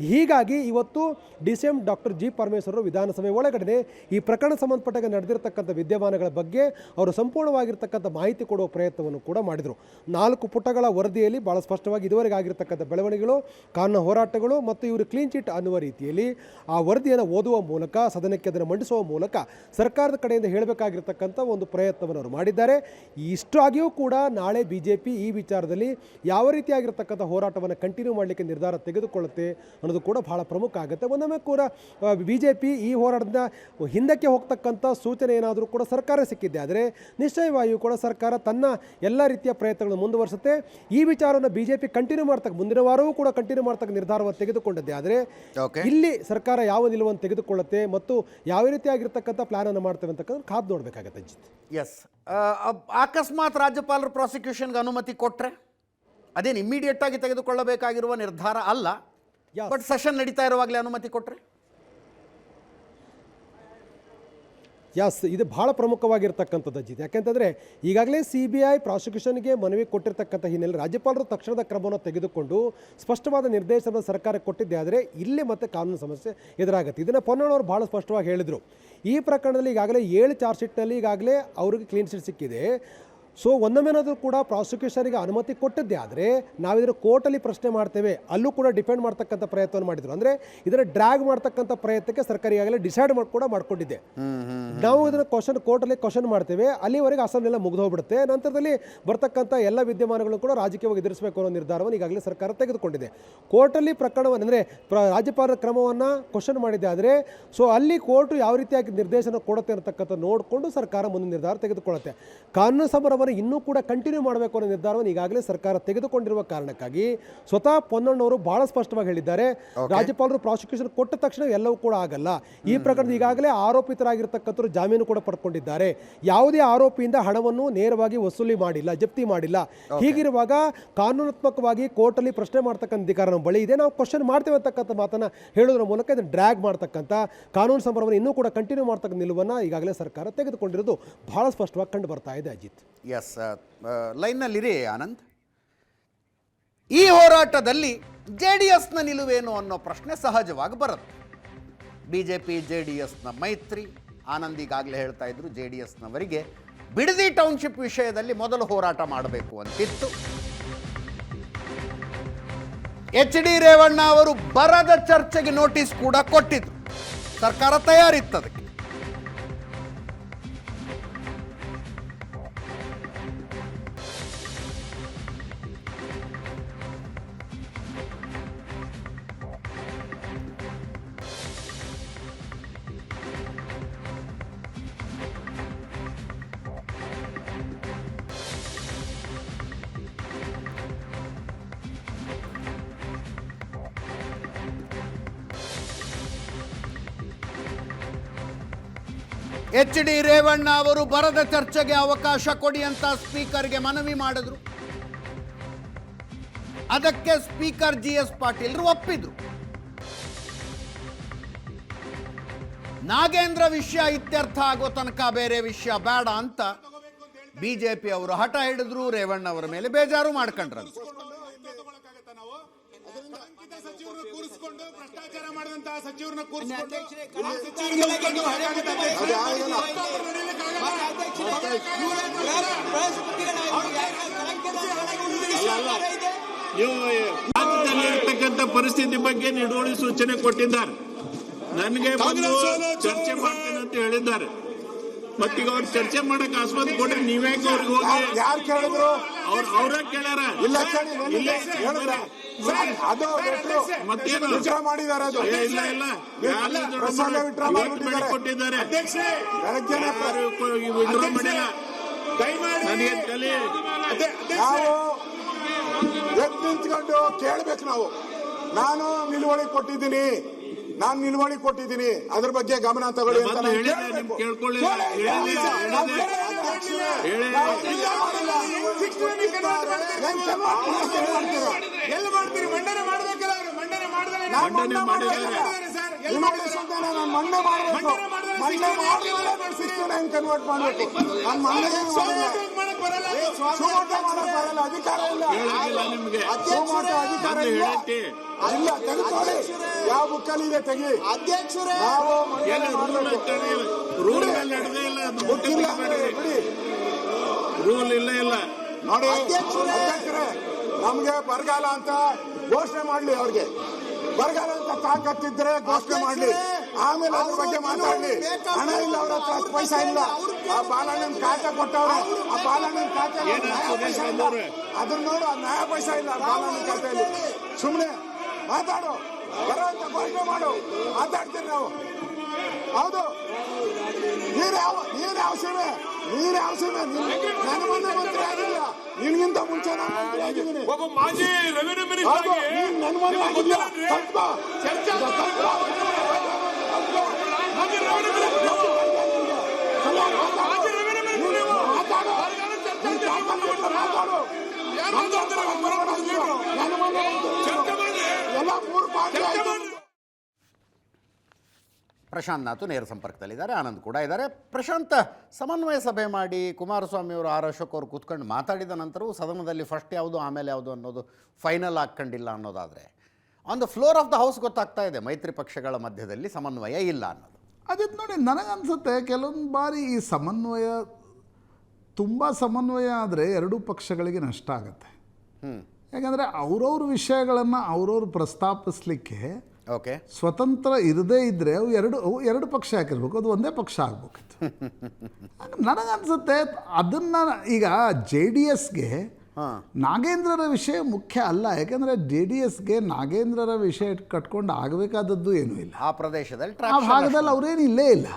ಹೀಗಾಗಿ ಇವತ್ತು ಡಿಸಿಎಂ ಡಾಕ್ಟರ್ ಜಿ ಪರಮೇಶ್ವರರು ವಿಧಾನಸಭೆ ಒಳಗಡೆ ಈ ಪ್ರಕರಣ ಸಂಬಂಧಪಟ್ಟಾಗ ನಡೆದಿರ್ತಕ್ಕಂಥ ವಿದ್ಯಮಾನಗಳ ಬಗ್ಗೆ ಅವರು ಸಂಪೂರ್ಣವಾಗಿರ್ತಕ್ಕಂಥ ಮಾಹಿತಿ ಕೊಡುವ ಪ್ರಯತ್ನವನ್ನು ಕೂಡ ಮಾಡಿದರು. 4 ಪುಟಗಳ ವರದಿಯಲ್ಲಿ ಭಾಳ ಸ್ಪಷ್ಟವಾಗಿ ಇದುವರೆಗೆ ಆಗಿರ್ತಕ್ಕಂಥ ಬೆಳವಣಿಗೆಗಳು, ಕಾನೂನು ಹೋರಾಟಗಳು ಮತ್ತು ಇವರು ಕ್ಲೀನ್ ಚಿಟ್ ಅನ್ನುವ ರೀತಿಯಲ್ಲಿ ಆ ವರದಿಯನ್ನು ಓದುವ ಮೂಲಕ, ಸದನಕ್ಕೆ ಅದನ್ನು ಮಂಡಿಸುವ ಮೂಲಕ ಸರ್ಕಾರದ ಕಡೆಯಿಂದ ಹೇಳಬೇಕಾಗಿರ್ತಕ್ಕಂಥ ಒಂದು ಪ್ರಯತ್ನವನ್ನು ಅವರು ಮಾಡಿದ್ದಾರೆ. ಇಷ್ಟು ಆಗಿಯೂ ಕೂಡ ನಾಳೆ BJP ಈ ವಿಚಾರದಲ್ಲಿ ಯಾವ ರೀತಿಯಾಗಿರ್ತಕ್ಕಂಥ ಹೋರಾಟವನ್ನು ಕಂಟಿನ್ಯೂ ಮಾಡಲಿಕ್ಕೆ ನಿರ್ಧಾರ ತೆಗೆದುಕೊಳ್ಳುತ್ತೆ ಅನ್ನೋದು ಕೂಡ ಬಹಳ ಪ್ರಮುಖ ಆಗುತ್ತೆ. ಒಂದೊಮ್ಮೆ ಕೂಡ BJP ಈ ಹೋರಾಟದಿಂದ ಹಿಂದಕ್ಕೆ ಹೋಗ್ತಕ್ಕಂಥ ಸೂಚನೆ ಏನಾದರೂ ಕೂಡ ಸರ್ಕಾರ ಸಿಕ್ಕಿದೆ ಆದರೆ ನಿಶ್ಚಯವಾಗಿಯೂ ಕೂಡ ಸರ್ಕಾರ ತನ್ನ ಎಲ್ಲ ರೀತಿಯ ಪ್ರಯತ್ನಗಳನ್ನು ಮುಂದುವರಿಸುತ್ತೆ. ಈ ವಿಚಾರವನ್ನು BJP ಕಂಟಿನ್ಯೂ ಮಾಡ್ತಕ್ಕ ಮುಂದಿನ ವಾರವೂ ಕೂಡ ಕಂಟಿನ್ಯೂ ಮಾಡ್ತಕ್ಕ ನಿರ್ಧಾರವನ್ನು ತೆಗೆದುಕೊಂಡಿದ್ದೆ. ಆದರೆ ಇಲ್ಲಿ ಸರ್ಕಾರ ಯಾವ ನಿಲುವನ್ನು ತೆಗೆದುಕೊಳ್ಳುತ್ತೆ ಮತ್ತು ಯಾವ ರೀತಿಯಾಗಿರ್ತಕ್ಕಂಥ ಪ್ಲಾನ್ ಅನ್ನು ಮಾಡ್ತೇವೆ ಅಂತಕ್ಕಂಥ ಕಾದು ನೋಡಬೇಕಾಗತ್ತೆ. ಅಜಿತ್, ಎಸ್, ಅಕಸ್ಮಾತ್ ರಾಜ್ಯಪಾಲರು ಪ್ರಾಸಿಕ್ಯೂಷನ್ಗೆ ಅನುಮತಿ ಕೊಟ್ಟರೆ ಅದೇನು ಇಮ್ಮಿಡಿಯೇಟ್ ಆಗಿ ತೆಗೆದುಕೊಳ್ಳಬೇಕಾಗಿರುವ ನಿರ್ಧಾರ ಅಲ್ಲ, ಬಟ್ ಸೆಷನ್ ನಡೀತಾ ಇರುವಾಗಲೇ ಅನುಮತಿ ಕೊಟ್ಟರೆ ಇದು ಬಹಳ ಪ್ರಮುಖವಾಗಿರ್ತಕ್ಕಂಥದ್ದು ಅಜಿತ್. ಯಾಕೆಂತಂದರೆ ಈಗಾಗಲೇ CBI ಪ್ರಾಸಿಕ್ಯೂಷನ್ಗೆ ಮನವಿ ಕೊಟ್ಟಿರ್ತಕ್ಕಂಥ ಹಿನ್ನೆಲೆ ರಾಜ್ಯಪಾಲರು ತಕ್ಷಣದ ಕ್ರಮವನ್ನು ತೆಗೆದುಕೊಂಡು ಸ್ಪಷ್ಟವಾದ ನಿರ್ದೇಶನ ಸರ್ಕಾರಕ್ಕೆ ಕೊಟ್ಟಿದ್ದೆ. ಆದರೆ ಇಲ್ಲಿ ಮತ್ತೆ ಕಾನೂನು ಸಮಸ್ಯೆ ಎದುರಾಗುತ್ತೆ. ಇದನ್ನು ಪೊನ್ನಣ್ಣವರು ಭಾಳ ಸ್ಪಷ್ಟವಾಗಿ ಹೇಳಿದರು. ಈ ಪ್ರಕರಣದಲ್ಲಿ ಈಗಾಗಲೇ 7 ಚಾರ್ಜ್ ಶೀಟ್ನಲ್ಲಿ ಈಗಾಗಲೇ ಅವ್ರಿಗೆ ಕ್ಲೀನ್ ಚಿಟ್ ಸಿಕ್ಕಿದೆ. ಸೊ ಒಂದೊಮ್ಮೆನಾದರೂ ಕೂಡ ಪ್ರಾಸಿಕ್ಯೂಷನ್ಗೆ ಅನುಮತಿ ಕೊಟ್ಟಿದ್ದೆ ಆದರೆ ನಾವಿದನ್ನು ಕೋರ್ಟಲ್ಲಿ ಪ್ರಶ್ನೆ ಮಾಡ್ತೇವೆ, ಅಲ್ಲೂ ಕೂಡ ಡಿಪೆಂಡ್ ಮಾಡ್ತಕ್ಕಂಥ ಪ್ರಯತ್ನವನ್ನು ಮಾಡಿದರು. ಅಂದರೆ ಇದನ್ನು ಡ್ರ್ಯಾಗ್ ಮಾಡ್ತಕ್ಕಂಥ ಪ್ರಯತ್ನಕ್ಕೆ ಸರ್ಕಾರ ಈಗಾಗಲೇ ಡಿಸೈಡ್ ಕೂಡ ಮಾಡ್ಕೊಂಡಿದ್ದೆ. ನಾವು ಇದನ್ನು ಕೋರ್ಟಲ್ಲಿ ಕ್ವಶನ್ ಮಾಡ್ತೇವೆ, ಅಲ್ಲಿವರೆಗೆ ಅಸೆಂಬ್ಲಿಯೆಲ್ಲ ಮುಗಿದು ಹೋಗ್ಬಿಡುತ್ತೆ. ನಂತರದಲ್ಲಿ ಬರ್ತಕ್ಕಂಥ ಎಲ್ಲ ವಿದ್ಯಮಾನಗಳನ್ನು ಕೂಡ ರಾಜಕೀಯವಾಗಿ ಎದುರಿಸಬೇಕು ಅನ್ನೋ ನಿರ್ಧಾರವನ್ನು ಈಗಾಗಲೇ ಸರ್ಕಾರ ತೆಗೆದುಕೊಂಡಿದೆ. ಕೋರ್ಟಲ್ಲಿ ಪ್ರಕರಣವನ್ನು ಅಂದರೆ ರಾಜ್ಯಪಾಲರ ಕ್ರಮವನ್ನು ಕ್ವಶನ್ ಮಾಡಿದೆ ಆದರೆ ಸೊ ಅಲ್ಲಿ ಕೋರ್ಟು ಯಾವ ರೀತಿಯಾಗಿ ನಿರ್ದೇಶನ ಕೊಡುತ್ತೆ ಅನ್ನತಕ್ಕಂಥ ನೋಡಿಕೊಂಡು ಸರ್ಕಾರ ಮುಂದಿನ ನಿರ್ಧಾರ ತೆಗೆದುಕೊಳ್ಳುತ್ತೆ. ಕಾನೂನು ಸಮರವನ್ನು ಇನ್ನೂ ಕೂಡ ಕಂಟಿನ್ಯೂ ಮಾಡಬೇಕು ಅನ್ನೋ ನಿರ್ಧಾರವನ್ನು ಈಗಾಗಲೇ ಸರ್ಕಾರ ತೆಗೆದುಕೊಂಡಿರುವ ಕಾರಣಕ್ಕಾಗಿ ಸ್ವತಃ ಪೊನ್ನಣ್ಣವರು ಬಹಳ ಸ್ಪಷ್ಟವಾಗಿ ಹೇಳಿದ್ದಾರೆ, ರಾಜ್ಯಪಾಲರು ಪ್ರಾಸಿಕ್ಯೂಷನ್ ಕೊಟ್ಟ ತಕ್ಷಣ ಎಲ್ಲವೂ ಕೂಡ ಆಗಲ್ಲ. ಈ ಪ್ರಕರಣದ ಈಗಾಗಲೇ ಆರೋಪಿತರಾಗಿರ್ತಕ್ಕಂಥವ್ರು ಜಾಮೀನು ಕೂಡ ಪಡ್ಕೊಂಡಿದ್ದಾರೆ. ಯಾವುದೇ ಆರೋಪಿಯಿಂದ ಹಣವನ್ನು ನೇರವಾಗಿ ವಸೂಲಿ ಮಾಡಿಲ್ಲ, ಜಪ್ತಿ ಮಾಡಿಲ್ಲ. ಹೀಗಿರುವಾಗ ಕಾನೂನಾತ್ಮಕವಾಗಿ ಕೋರ್ಟಲ್ಲಿ ಪ್ರಶ್ನೆ ಮಾಡ್ತಕ್ಕಂಥ ಅಧಿಕಾರ ನಮ್ಮ ಬಳಿ ಇದೆ, ನಾವು ಕ್ವಶನ್ ಮಾಡ್ತೇವೆ ಅಂತಕ್ಕಂಥ ಮಾತನ್ನು ಹೇಳೋದ್ರ ಮೂಲಕ ಇದನ್ನು ಡ್ರ್ಯಾಗ್ ಮಾಡ್ತಕ್ಕಂಥ ಕಾನೂನು ಸಮರವನ್ನು ಇನ್ನೂ ಕೂಡ ಕಂಟಿನ್ಯೂ ಮಾಡ್ತಕ್ಕಂಥ ನಿಲುವನ್ನು ಈಗಾಗಲೇ ಸರ್ಕಾರ ತೆಗೆದುಕೊಂಡಿರೋದು ಬಹಳ ಸ್ಪಷ್ಟವಾಗಿ ಕಂಡು ಬರ್ತಾ ಇದೆ. ಅಜಿತ್, ಎಸ್, ಲೈನ್ನಲ್ಲಿರಿ ಆನಂದ್. ಈ ಹೋರಾಟದಲ್ಲಿ JDSನ ನಿಲುವೇನು ಅನ್ನೋ ಪ್ರಶ್ನೆ ಸಹಜವಾಗಿ ಬರುತ್ತೆ. BJP JDSನ ಮೈತ್ರಿ, ಆನಂದ್ ಈಗಾಗಲೇ ಹೇಳ್ತಾ ಇದ್ರು JDSನವರಿಗೆ ಬಿಡದಿ ಟೌನ್ಶಿಪ್ ವಿಷಯದಲ್ಲಿ ಮೊದಲು ಹೋರಾಟ ಮಾಡಬೇಕು ಅಂತಿತ್ತು. HD ರೇವಣ್ಣ ಅವರು ಬರದ ಚರ್ಚೆಗೆ ನೋಟಿಸ್ ಕೂಡ ಕೊಟ್ಟಿದ್ರು. ಸರ್ಕಾರ ತಯಾರಿತ್ತದಕ್ಕೆ. HD ರೇವಣ್ಣ ಅವರು ಬರದ ಚರ್ಚೆಗೆ ಅವಕಾಶ ಕೊಡಿ ಅಂತ ಸ್ಪೀಕರ್ಗೆ ಮನವಿ ಮಾಡಿದ್ರು. ಅದಕ್ಕೆ ಸ್ಪೀಕರ್ GS ಪಾಟೀಲ್ ಒಪ್ಪಿದ್ರು. ನಾಗೇಂದ್ರ ವಿಷಯ ಇತ್ಯರ್ಥ ಆಗೋ ತನಕ ಬೇರೆ ವಿಷಯ ಬೇಡ ಅಂತ BJP ಅವರು ಹಠ ಹಿಡಿದ್ರು. ರೇವಣ್ಣ ಅವರ ಮೇಲೆ ಬೇಜಾರು ಮಾಡ್ಕೊಂಡ್ರು. ಭ್ರಷ್ಟಾಚಾರ ಮಾಡಿದಂತಹ ಸಚಿವರನ್ನ ರಾಜ್ಯದಲ್ಲಿರ್ತಕ್ಕಂಥ ಪರಿಸ್ಥಿತಿ ಬಗ್ಗೆ ನಿಲುವಳಿ ಸೂಚನೆ ಕೊಟ್ಟಿದ್ದಾರೆ. ನನಗೆ ಬಂದು ಚರ್ಚೆ ಮಾಡ್ತೇನೆ ಅಂತ ಹೇಳಿದ್ದಾರೆ. ಮತ್ತೀಗ ಅವ್ರು ಚರ್ಚೆ ಮಾಡಕ್ ಆಸ್ಪತ್ರೆ ಕೊಟ್ರೆ ನೀವ್ಯಾಕೆ ಅವ್ರಿಗೆ ಹೋಗಿ ಯಾರು ಕೇಳಿದ್ರು? ಅವ್ರ ಕೇಳ್ಯಾರ. ಮತ್ತೇನು ಮಾಡಿದ್ದಾರೆ? ಅದು ಇಲ್ಲ ಇಲ್ಲ ಕೊಟ್ಟಿದ್ದಾರೆ. ವಿಡ್ರಾ ಮಾಡಿಲ್ಲ. ನನಗೆ ಕಲಿ ನಾವು ಎದ್ದು ನಿಂತ್ಕೊಂಡು ಕೇಳ್ಬೇಕು. ನಾನು ನಿಲುವಳಿ ಕೊಟ್ಟಿದ್ದೀನಿ, ನಾನ್ ನಿಲುವಳಿ ಕೊಟ್ಟಿದ್ದೀನಿ, ಅದ್ರ ಬಗ್ಗೆ ಗಮನ ತಗೊಳ್ಳಿ ಅಂತ ಮೊದ್ಲು ಹೇಳಿದೆ, ನಿಮ್ ಕೇಳ್ಕೊಳ್ಳಿಲ್ಲ. ಎಲ್ಲಿ ಮಾಡ್ತೀರಿ? ಮಂಡನೆ ಮಾಡ್ಬೇಕಲ್ಲ ಅವರು, ಮಂಡನೆ ಮಾಡಿದ್ರೆ ಮಂಡನೆ ಮಾಡಿದ್ದಾರೆ. ಮಂಡನೆ ಮಾಡಬೇಕು, ಮಂಡನೆ ಮಾಡಿ ಕನ್ವರ್ಟ್ ಮಾಡಬೇಕು. ನಾನು ಮಂಡನೆ ಮಾಡಕ್ ಬರಲ್ಲ, ಅಧಿಕಾರ ಇಲ್ಲ, ಹೇಳಿಲ್ಲ ನಿಮ್ಗೆ. ಅಧಿಕಾರ ಇಲ್ಲ. ಇಲ್ಲ, ತೆಗೆದುಕೊಳ್ಳಿ. ಯಾವ ಬುಕ್ಕಲ್ಲಿ ಇದೆ ತೆಗಿ. ಅಧ್ಯಕ್ಷರೇ, ನಾವು ರೂಲ್ ನಡೆದೇ ಇಲ್ಲ, ಬಿಡಿ. ರೂಲ್ ಇಲ್ಲ ನೋಡಿ ಅಧ್ಯಕ್ಷರೇ, ನಮ್ಗೆ ಬರಗಾಲ ಅಂತ ಘೋಷಣೆ ಮಾಡ್ಲಿ, ಅವ್ರಿಗೆ ಬರಗಾಲ ಅಂತ ತಾಕತ್ತಿದ್ರೆ ಘೋಷಣೆ ಮಾಡ್ಲಿ, ಆಮೇಲೆ ಅದ್ರ ಬಗ್ಗೆ ಮಾತಾಡ್ಲಿ. ಹಣ ಇಲ್ಲ ಅವ್ರ ಹತ್ರ, 10 ಪೈಸಾ ಇಲ್ಲ. ಆ ಬಾಲಣ್ಣನ ಖಾತೆ ಕೊಟ್ಟವ್ರೆ, ಆ ಬಾಲಣ್ಣನ ಖಾತೆ ಪೈಸಾ ಇಲ್ಲ. ಅದನ್ನ ನೋಡು, ಆ ನ್ಯಾಯ ಪೈಸಾ ಇಲ್ಲ ಬಾಲಣ್ಣನ ಖಾತೆಯಲ್ಲಿ. ಸುಮ್ಮನೆ ಮಾತಾಡು, ಬರೋ ಅಂತ ಘೋಷಣೆ ಮಾಡು, ಮಾತಾಡ್ತೀರಿ ನಾವು. ಹೌದು, ನೀರ್ ಯಾವ ಸೀಮೆ, ನನ್ನ ಮೊನ್ನೆ ಮಂತ್ರಿ ಆಗಿಲ್ಲ, ನಿನ್ಗಿಂತ ಮುಂಚೆ ನಾನು ಮಂತ್ರಿ ಆಗಿದ್ದೀನಿ. ಒಬ್ಬ ಮಾಜಿ ರೆವಿನ್ಯೂ ಮಿನಿಸ್ಟರ್ ಆಗಿ ನನ್ನ ಮೊನ್ನೆ ಆಗಿಲ್ಲ. ಎಲ್ಲ 3 ಪಾರ್ಟಿ ಆಯ್ತು. ಪ್ರಶಾಂತ್ ನಾಥ್ ನೇರ ಸಂಪರ್ಕದಲ್ಲಿದ್ದಾರೆ, ಆನಂದ್ ಕೂಡ ಇದ್ದಾರೆ. ಪ್ರಶಾಂತ್, ಸಮನ್ವಯ ಸಭೆ ಮಾಡಿ ಕುಮಾರಸ್ವಾಮಿ ಅವರು, ಆರ್ ಅಶೋಕ್ ಅವರು ಕೂತ್ಕೊಂಡು ಮಾತಾಡಿದ ನಂತರವೂ ಸದನದಲ್ಲಿ ಫಸ್ಟ್ ಯಾವುದು ಆಮೇಲೆ ಯಾವುದು ಅನ್ನೋದು ಫೈನಲ್ ಹಾಕ್ಕೊಂಡಿಲ್ಲ ಅನ್ನೋದಾದರೆ, on the floor of the house ಗೊತ್ತಾಗ್ತಾ ಇದೆ ಮೈತ್ರಿ ಪಕ್ಷಗಳ ಮಧ್ಯದಲ್ಲಿ ಸಮನ್ವಯ ಇಲ್ಲ ಅನ್ನೋದು. ಅದೇ ನೋಡಿ, ನನಗನ್ಸುತ್ತೆ ಕೆಲವೊಂದು ಬಾರಿ ಈ ಸಮನ್ವಯ, ತುಂಬ ಸಮನ್ವಯ ಆದರೆ ಎರಡೂ ಪಕ್ಷಗಳಿಗೆ ನಷ್ಟ ಆಗುತ್ತೆ. ಯಾಕಂದರೆ ಅವ್ರವ್ರ ವಿಷಯಗಳನ್ನು ಅವ್ರವ್ರು ಪ್ರಸ್ತಾಪಿಸಲಿಕ್ಕೆ ಓಕೆ, ಸ್ವತಂತ್ರ ಇರದೇ ಇದ್ದರೆ ಅವು ಎರಡು ಪಕ್ಷ ಹಾಕಿರ್ಬೇಕು, ಅದು ಒಂದೇ ಪಕ್ಷ ಆಗ್ಬೇಕಿತ್ತು. ನನಗನ್ಸುತ್ತೆ ಅದನ್ನು ಈಗ JDSಗೆ ನಾಗೇಂದ್ರರ ವಿಷಯ ಮುಖ್ಯ ಅಲ್ಲ. ಯಾಕಂದರೆ JDSಗೆ ನಾಗೇಂದ್ರರ ವಿಷಯ ಕಟ್ಕೊಂಡು ಆಗಬೇಕಾದದ್ದು ಏನೂ ಇಲ್ಲ. ಆ ಪ್ರದೇಶದಲ್ಲಿ ಆ ಭಾಗದಲ್ಲಿ ಅವರೇನು ಇಲ್ಲೇ ಇಲ್ಲ.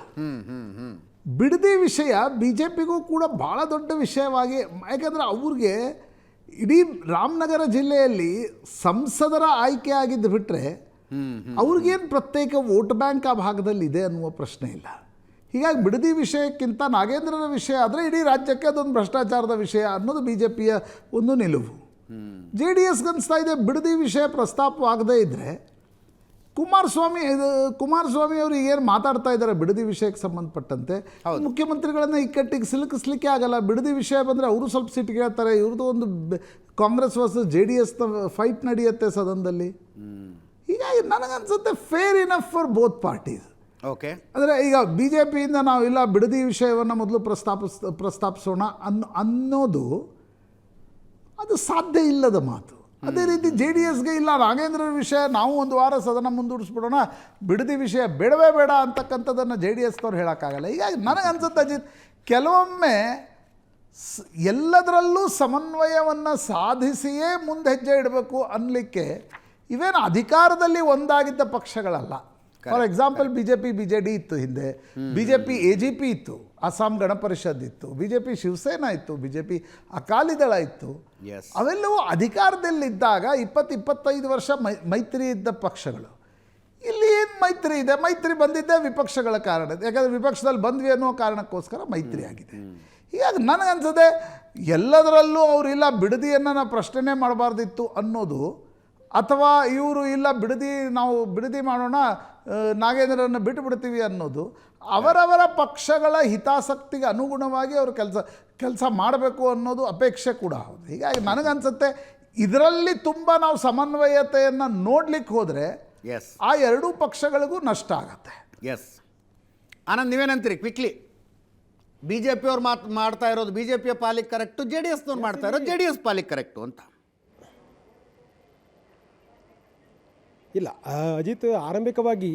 ಬಿಡದಿ ವಿಷಯ BJPಗೂ ಕೂಡ ಭಾಳ ದೊಡ್ಡ ವಿಷಯವಾಗಿ, ಯಾಕಂದರೆ ಅವ್ರಿಗೆ ಇಡೀ ರಾಮನಗರ ಜಿಲ್ಲೆಯಲ್ಲಿ ಸಂಸದರ ಆಯ್ಕೆ ಆಗಿದ್ದು ಬಿಟ್ಟರೆ ಅವ್ರಿಗೇನು ಪ್ರತ್ಯೇಕ ವೋಟ್ ಬ್ಯಾಂಕ್ ಆ ಭಾಗದಲ್ಲಿ ಇದೆ ಅನ್ನುವ ಪ್ರಶ್ನೆ ಇಲ್ಲ. ಹೀಗಾಗಿ ಬಿಡದಿ ವಿಷಯಕ್ಕಿಂತ ನಾಗೇಂದ್ರರ ವಿಷಯ ಆದರೆ ಇಡೀ ರಾಜ್ಯಕ್ಕೆ ಅದೊಂದು ಭ್ರಷ್ಟಾಚಾರದ ವಿಷಯ ಅನ್ನೋದು BJPಯ ಒಂದು ನಿಲುವು. JDSಗೆ ಅನಿಸ್ತಾ ಇದೆ ಬಿಡದಿ ವಿಷಯ ಪ್ರಸ್ತಾಪವಾಗದೇ ಇದ್ದರೆ ಕುಮಾರಸ್ವಾಮಿ ಅವರು ಏನು ಮಾತಾಡ್ತಾ ಇದ್ದಾರೆ ಬಿಡದಿ ವಿಷಯಕ್ಕೆ ಸಂಬಂಧಪಟ್ಟಂತೆ, ಮುಖ್ಯಮಂತ್ರಿಗಳನ್ನು ಇಕ್ಕಟ್ಟಿಗೆ ಸಿಲುಕಿಸ್ಲಿಕ್ಕೆ ಆಗಲ್ಲ. ಬಿಡದಿ ವಿಷಯ ಬಂದರೆ ಅವರು ಸ್ವಲ್ಪ ಸಿಟ್ಟಿಗೆ ಹೇಳ್ತಾರೆ, ಇವ್ರದ್ದು ಒಂದು ಕಾಂಗ್ರೆಸ್ ವರ್ಸಸ್ JDS ಫೈಟ್ ನಡೆಯುತ್ತೆ ಸದನದಲ್ಲಿ. ಹೀಗಾಗಿ ನನಗನ್ಸುತ್ತೆ fair enough for both parties. Okay, ಅಂದರೆ ಈಗ BJPಯಿಂದ ನಾವು ಇಲ್ಲ ಬಿಡದಿ ವಿಷಯವನ್ನು ಮೊದಲು ಪ್ರಸ್ತಾಪಿಸೋಣ ಅನ್ನೋದು ಅದು ಸಾಧ್ಯ ಇಲ್ಲದ ಮಾತು. ಅದೇ ರೀತಿ JDSಗೆ ಇಲ್ಲ ನಾಗೇಂದ್ರರ ವಿಷಯ ನಾವು ಒಂದು ವಾರ ಸದನ ಮುಂದೂಡಿಸ್ಬಿಡೋಣ, ಬಿಡದಿ ವಿಷಯ ಬೇಡವೇ ಬೇಡ ಅಂತಕ್ಕಂಥದ್ದನ್ನು JDSನವ್ರು ಹೇಳೋಕ್ಕಾಗಲ್ಲ. ಹೀಗಾಗಿ ನನಗನ್ಸುತ್ತೆ ಅಜಿತ್, ಕೆಲವೊಮ್ಮೆ ಎಲ್ಲದರಲ್ಲೂ ಸಮನ್ವಯವನ್ನು ಸಾಧಿಸಿಯೇ ಮುಂದೆ ಹೆಜ್ಜೆ ಇಡಬೇಕು ಅನ್ನಲಿಕ್ಕೆ ಇವೇನು ಅಧಿಕಾರದಲ್ಲಿ ಒಂದಾಗಿದ್ದ ಪಕ್ಷಗಳಲ್ಲ. ಫಾರ್ ಎಕ್ಸಾಂಪಲ್ BJP BJD ಇತ್ತು ಹಿಂದೆ, BJP AGP ಇತ್ತು, ಅಸ್ಸಾಂ ಗಣ ಪರಿಷತ್ ಇತ್ತು, BJP ಶಿವಸೇನಾ ಇತ್ತು, BJP ಅಕಾಲಿದಳ ಇತ್ತು. ಅವೆಲ್ಲವೂ ಅಧಿಕಾರದಲ್ಲಿದ್ದಾಗ 20-25 ವರ್ಷ ಮೈತ್ರಿ ಇದ್ದ ಪಕ್ಷಗಳು. ಇಲ್ಲಿ ಏನು ಮೈತ್ರಿ ಇದೆ? ಮೈತ್ರಿ ಬಂದಿದ್ದೇ ವಿಪಕ್ಷಗಳ ಕಾರಣ, ಯಾಕಂದರೆ ವಿಪಕ್ಷದಲ್ಲಿ ಬಂದ್ವಿ ಅನ್ನೋ ಕಾರಣಕ್ಕೋಸ್ಕರ ಮೈತ್ರಿ ಆಗಿದೆ. ಹೀಗಾಗಿ ನನಗನ್ಸದೆ ಎಲ್ಲದರಲ್ಲೂ ಅವರಿಲ್ಲ ಬಿಡದಿಯನ್ನು ನಾವು ಪ್ರಶ್ನೆ ಮಾಡಬಾರ್ದಿತ್ತು ಅನ್ನೋದು, ಅಥವಾ ಇವರು ಇಲ್ಲ ನಾವು ಬಿಡದಿ ಮಾಡೋಣ ನಾಗೇಂದ್ರರನ್ನು ಬಿಟ್ಟು ಬಿಡ್ತೀವಿ ಅನ್ನೋದು ಅವರವರ ಪಕ್ಷಗಳ ಹಿತಾಸಕ್ತಿಗೆ ಅನುಗುಣವಾಗಿ ಅವರು ಕೆಲಸ ಮಾಡಬೇಕು ಅನ್ನೋದು ಅಪೇಕ್ಷೆ ಕೂಡ ಹೌದು. ಹೀಗಾಗಿ ನನಗನ್ಸುತ್ತೆ ಇದರಲ್ಲಿ ತುಂಬ ನಾವು ಸಮನ್ವಯತೆಯನ್ನು ನೋಡ್ಲಿಕ್ಕೆ ಹೋದರೆ ಆ ಎರಡೂ ಪಕ್ಷಗಳಿಗೂ ನಷ್ಟ ಆಗತ್ತೆ. ಆನಂದ್, ನೀವೇನಂತೀರಿ ಕ್ವಿಕ್ಲಿ? BJP ಅವ್ರು ಮಾಡ್ತಾ ಇರೋದು BJPಯ ಪಾಲಿಗೆ ಕರೆಕ್ಟು, JDSನವ್ರು ಮಾಡ್ತಾ ಇರೋದು JDS ಪಾಲಿಗೆ ಕರೆಕ್ಟು ಅಂತ? ಇಲ್ಲ ಅಜಿತ್, ಆರಂಭಿಕವಾಗಿ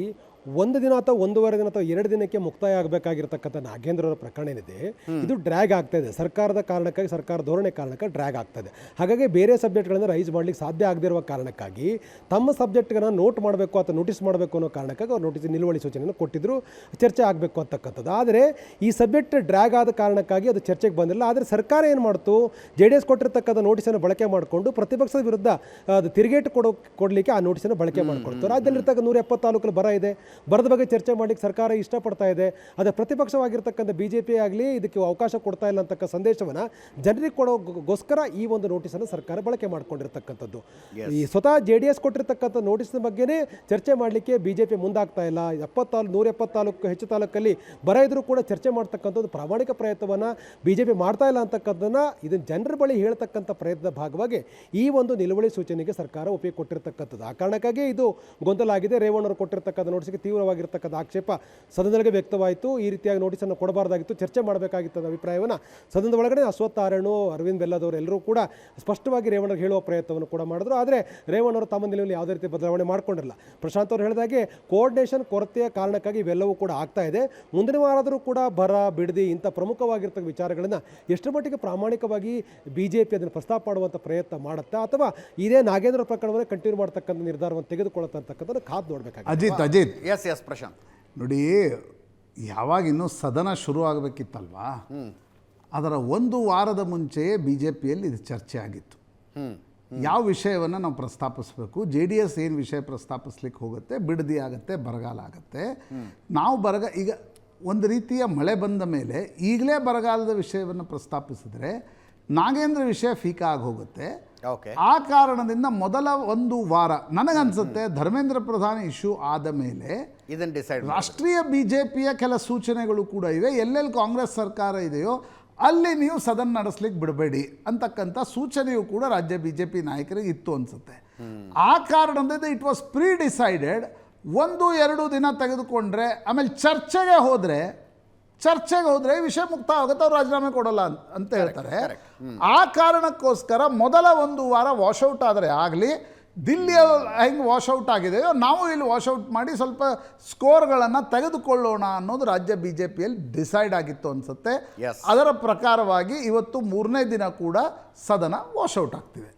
ಒಂದು ದಿನ ಅಥವಾ ಒಂದೂವರೆ ದಿನ ಅಥವಾ 2 ದಿನಕ್ಕೆ ಮುಕ್ತಾಯ ಆಗಬೇಕಾಗಿರ್ತಕ್ಕಂಥ ನಾಗೇಂದ್ರರ ಪ್ರಕರಣ ಏನಿದೆ ಇದು ಡ್ರ್ಯಾಗ್ ಆಗ್ತಾ ಇದೆ. ಸರ್ಕಾರದ ಕಾರಣಕ್ಕಾಗಿ, ಸರ್ಕಾರ ಧೋರಣೆ ಕಾರಣಕ್ಕೆ ಡ್ರ್ಯಾಗ್ ಆಗ್ತಾ ಇದೆ. ಹಾಗಾಗಿ ಬೇರೆ ಸಬ್ಜೆಕ್ಟ್ಗಳನ್ನು ರೈಸ್ ಮಾಡಲಿಕ್ಕೆ ಸಾಧ್ಯ ಆಗದೇ ಇರುವ ಕಾರಣಕ್ಕಾಗಿ ತಮ್ಮ ಸಬ್ಜೆಕ್ಟ್ಗಳನ್ನು ನೋಟ್ ಮಾಡಬೇಕು ಅಥವಾ ನೋಟಿಸ್ ಮಾಡಬೇಕು ಅನ್ನೋ ಕಾರಣಕ್ಕಾಗಿ ಅವ್ರು ನೋಟಿಸ್ ನಿಲುವಳಿ ಸೂಚನೆಯನ್ನು ಕೊಟ್ಟಿದ್ರು, ಚರ್ಚೆ ಆಗಬೇಕು ಅಂತಕ್ಕಂಥದ್ದು. ಆದರೆ ಈ ಸಬ್ಜೆಕ್ಟ್ ಡ್ರ್ಯಾಗ್ ಆದ ಕಾರಣಕ್ಕಾಗಿ ಅದು ಚರ್ಚೆಗೆ ಬಂದಿಲ್ಲ. ಆದರೆ ಸರ್ಕಾರ ಏನು ಮಾಡ್ತು, JDS ಕೊಟ್ಟಿರ್ತಕ್ಕಂಥ ನೋಟಿಸನ್ನು ಬಳಕೆ ಮಾಡಿಕೊಂಡು ಪ್ರತಿಪಕ್ಷದ ವಿರುದ್ಧ ಅದು ತಿರುಗೇಟು ಕೊಡಲಿಕ್ಕೆ ಆ ನೋಟಿಸನ್ನು ಬಳಕೆ ಮಾಡಿಕೊಡ್ತು. ರಾಜ್ಯದಲ್ಲಿರ್ತಕ್ಕ 170 ತಾಲೂಕಲ್ಲಿ ಬರ ಇದೆ, ಬರದ ಬಗ್ಗೆ ಚರ್ಚೆ ಮಾಡಲಿಕ್ಕೆ ಸರ್ಕಾರ ಇಷ್ಟಪಡ್ತಾ ಇದೆ. ಆದರೆ ಪ್ರತಿಪಕ್ಷವಾಗಿರ್ತಕ್ಕಂಥ BJP ಆಗಲಿ ಇದಕ್ಕೆ ಅವಕಾಶ ಕೊಡ್ತಾ ಇಲ್ಲ ಅಂತಕ್ಕ ಸಂದೇಶವನ್ನು ಜನರಿಗೆ ಕೊಡೋಗೋಸ್ಕರ ಈ ಒಂದು ನೋಟಿಸನ್ನು ಸರ್ಕಾರ ಬಳಕೆ ಮಾಡಿಕೊಂಡಿರ್ತಕ್ಕಂಥದ್ದು. ಈ ಸ್ವತಃ JDS ಕೊಟ್ಟಿರ್ತಕ್ಕಂಥ ನೋಟಿಸ್ನ ಬಗ್ಗೆನೇ ಚರ್ಚೆ ಮಾಡಲಿಕ್ಕೆ BJP ಮುಂದಾಗ್ತಾ ಇಲ್ಲ. 170 ತಾಲೂಕು ಹೆಚ್ಚು ತಾಲೂಕಲ್ಲಿ ಬರ ಇದ್ರೂ ಕೂಡ ಚರ್ಚೆ ಮಾಡ್ತಕ್ಕಂಥದ್ದು ಪ್ರಾಮಾಣಿಕ ಪ್ರಯತ್ನವನ್ನು BJP ಮಾಡ್ತಾ ಇಲ್ಲ ಅಂತಕ್ಕಂಥದ್ದನ್ನು ಇದನ್ನು ಜನರ ಬಳಿ ಹೇಳ್ತಕ್ಕಂಥ ಪ್ರಯತ್ನದ ಭಾಗವಾಗಿ ಈ ಒಂದು ನಿಲುವಳಿ ಸೂಚನೆಗೆ ಸರ್ಕಾರ ಒಪ್ಪಿಗೆ ಕೊಟ್ಟಿರ್ತಕ್ಕಂಥದ್ದು. ಆ ಕಾರಣಕ್ಕಾಗಿ ಇದು ಗೊಂದಲ ಆಗಿದೆ. ರೇವಣ್ಣವರು ಕೊಟ್ಟಿರ್ತಕ್ಕಂಥ ನೋಟಿಸ್ಗೆ ತೀವ್ರವಾಗಿರ್ತಕ್ಕಂಥ ಆಕ್ಷೇಪ ಸದನದೊಳಗೆ ವ್ಯಕ್ತವಾಯಿತು. ಈ ರೀತಿಯಾಗಿ ನೋಟಿಸನ್ನು ಕೊಡಬಾರ್ದಾಗಿತ್ತು, ಚರ್ಚೆ ಮಾಡಬೇಕಾಗಿತ್ತು ಅನ್ನೋ ಅಭಿಪ್ರಾಯವನ್ನು ಸದನದ ಒಳಗಡೆ ಅಶ್ವತ್ಥ ನಾರಾಯಣ, ಅರವಿಂದ್ ಬೆಲ್ಲದವರು ಎಲ್ಲರೂ ಕೂಡ ಸ್ಪಷ್ಟವಾಗಿ ರೇವಣ್ಣರಿಗೆ ಹೇಳುವ ಪ್ರಯತ್ನವನ್ನು ಕೂಡ ಮಾಡಿದ್ರು. ಆದರೆ ರೇವಣ್ಣವರು ತಮ್ಮ ನಿಲುವಲ್ಲಿ ಯಾವುದೇ ರೀತಿ ಬದಲಾವಣೆ ಮಾಡಿಕೊಂಡಿಲ್ಲ. ಪ್ರಶಾಂತ್ ಅವರು ಹೇಳಿದಾಗೆ ಕೋಆರ್ಡಿನೇಷನ್ ಕೊರತೆಯ ಕಾರಣಕ್ಕಾಗಿ ಇವೆಲ್ಲವೂ ಕೂಡ ಆಗ್ತಾ ಇದೆ. ಮುಂದಿನ ವಾರಾದರೂ ಕೂಡ ಬರ, ಬಿಡದಿ ಇಂಥ ಪ್ರಮುಖವಾಗಿರ್ತಕ್ಕ ವಿಚಾರಗಳನ್ನು ಎಷ್ಟರ ಮಟ್ಟಿಗೆ ಪ್ರಾಮಾಣಿಕವಾಗಿ BJP ಅದನ್ನು ಪ್ರಸ್ತಾಪ ಮಾಡುವಂಥ ಪ್ರಯತ್ನ ಮಾಡುತ್ತಾ ಅಥವಾ ಇದೇ ನಾಗೇಂದ್ರ ಪ್ರಕರಣವನ್ನು ಕಂಟಿನ್ಯೂ ಮಾಡ್ತಕ್ಕಂಥ ನಿರ್ಧಾರವನ್ನು ತೆಗೆದುಕೊಳ್ಳುತ್ತೆ ಅಂತಕ್ಕಂಥದ್ದು ಕಾದು ನೋಡಬೇಕಾಗಿದೆ. ಅಜಿತ್ ಎಸ್ ಪ್ರಶಾಂತ್, ನೋಡಿ, ಯಾವಾಗ ಇನ್ನೂ ಸದನ ಶುರು ಆಗಬೇಕಿತ್ತಲ್ವಾ, ಅದರ 1 ವಾರದ ಮುಂಚೆಯೇ BJPಯಲ್ಲಿ ಇದು ಚರ್ಚೆ ಆಗಿತ್ತು. ಯಾವ ವಿಷಯವನ್ನು ನಾವು ಪ್ರಸ್ತಾಪಿಸಬೇಕು, JDS ಏನು ವಿಷಯ ಪ್ರಸ್ತಾಪಿಸ್ಲಿಕ್ಕೆ ಹೋಗುತ್ತೆ, ಬಿಡದಿ ಆಗುತ್ತೆ, ಬರಗಾಲ ಆಗುತ್ತೆ. ನಾವು ಈಗ ಒಂದು ರೀತಿಯ ಮಳೆ ಬಂದ ಮೇಲೆ ಈಗಲೇ ಬರಗಾಲದ ವಿಷಯವನ್ನು ಪ್ರಸ್ತಾಪಿಸಿದ್ರೆ ನಾಗೇಂದ್ರ ವಿಷಯ ಫೀಕಾ ಆಗಿ ಹೋಗುತ್ತೆ. ಆ ಕಾರಣದಿಂದ ಮೊದಲ 1 ವಾರ ನನಗನ್ಸುತ್ತೆ ಧರ್ಮೇಂದ್ರ ಪ್ರಧಾನ್ ಇಶ್ಯೂ ಆದ ಮೇಲೆ ಇದನ್ನು ಡಿಸೈಡ್ ರಾಷ್ಟ್ರೀಯ BJPಯ ಕೆಲ ಸೂಚನೆಗಳು ಕೂಡ ಇವೆ. ಎಲ್ಲೆಲ್ಲಿ ಕಾಂಗ್ರೆಸ್ ಸರ್ಕಾರ ಇದೆಯೋ ಅಲ್ಲಿ ನೀವು ಸದನ ನಡೆಸ್ಲಿಕ್ಕೆ ಬಿಡಬೇಡಿ ಅಂತಕ್ಕಂಥ ಸೂಚನೆಯೂ ಕೂಡ ರಾಜ್ಯ BJP ನಾಯಕರಿಗೆ ಇತ್ತು ಅನಿಸುತ್ತೆ. ಆ ಕಾರಣದಿಂದ ಇಟ್ ವಾಸ್ ಪ್ರೀ ಡಿಸೈಡೆಡ್. 1-2 ದಿನ ತೆಗೆದುಕೊಂಡ್ರೆ ಆಮೇಲೆ ಚರ್ಚೆಗೆ ಹೋದರೆ ವಿಷಯ ಮುಕ್ತ ಆಗುತ್ತೆ, ಅವ್ರು ರಾಜೀನಾಮೆ ಕೊಡೋಲ್ಲ ಅಂತ ಹೇಳ್ತಾರೆ. ಆ ಕಾರಣಕ್ಕೋಸ್ಕರ ಮೊದಲ 1 ವಾರ ವಾಶೌಟ್ ಆದರೆ ಆಗಲಿ, ದಿಲ್ಲಿಯಲ್ಲಿ ಹೆಂಗೆ ವಾಶೌಟ್ ಆಗಿದೆಯೋ ನಾವು ಇಲ್ಲಿ ವಾಶೌಟ್ ಮಾಡಿ ಸ್ವಲ್ಪ ಸ್ಕೋರ್ಗಳನ್ನು ತೆಗೆದುಕೊಳ್ಳೋಣ ಅನ್ನೋದು ರಾಜ್ಯ BJPಯಲ್ಲಿ ಡಿಸೈಡ್ ಆಗಿತ್ತು ಅನಿಸುತ್ತೆ. ಅದರ ಪ್ರಕಾರವಾಗಿ ಇವತ್ತು 3ನೇ ದಿನ ಕೂಡ ಸದನ ವಾಶೌಟ್ ಆಗ್ತಿದೆ.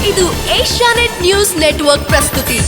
ಇದು ಏಷ್ಯಾನೆಟ್ ನ್ಯೂಸ್ ನೆಟ್ವರ್ಕ್ ಪ್ರಸ್ತುತಿ.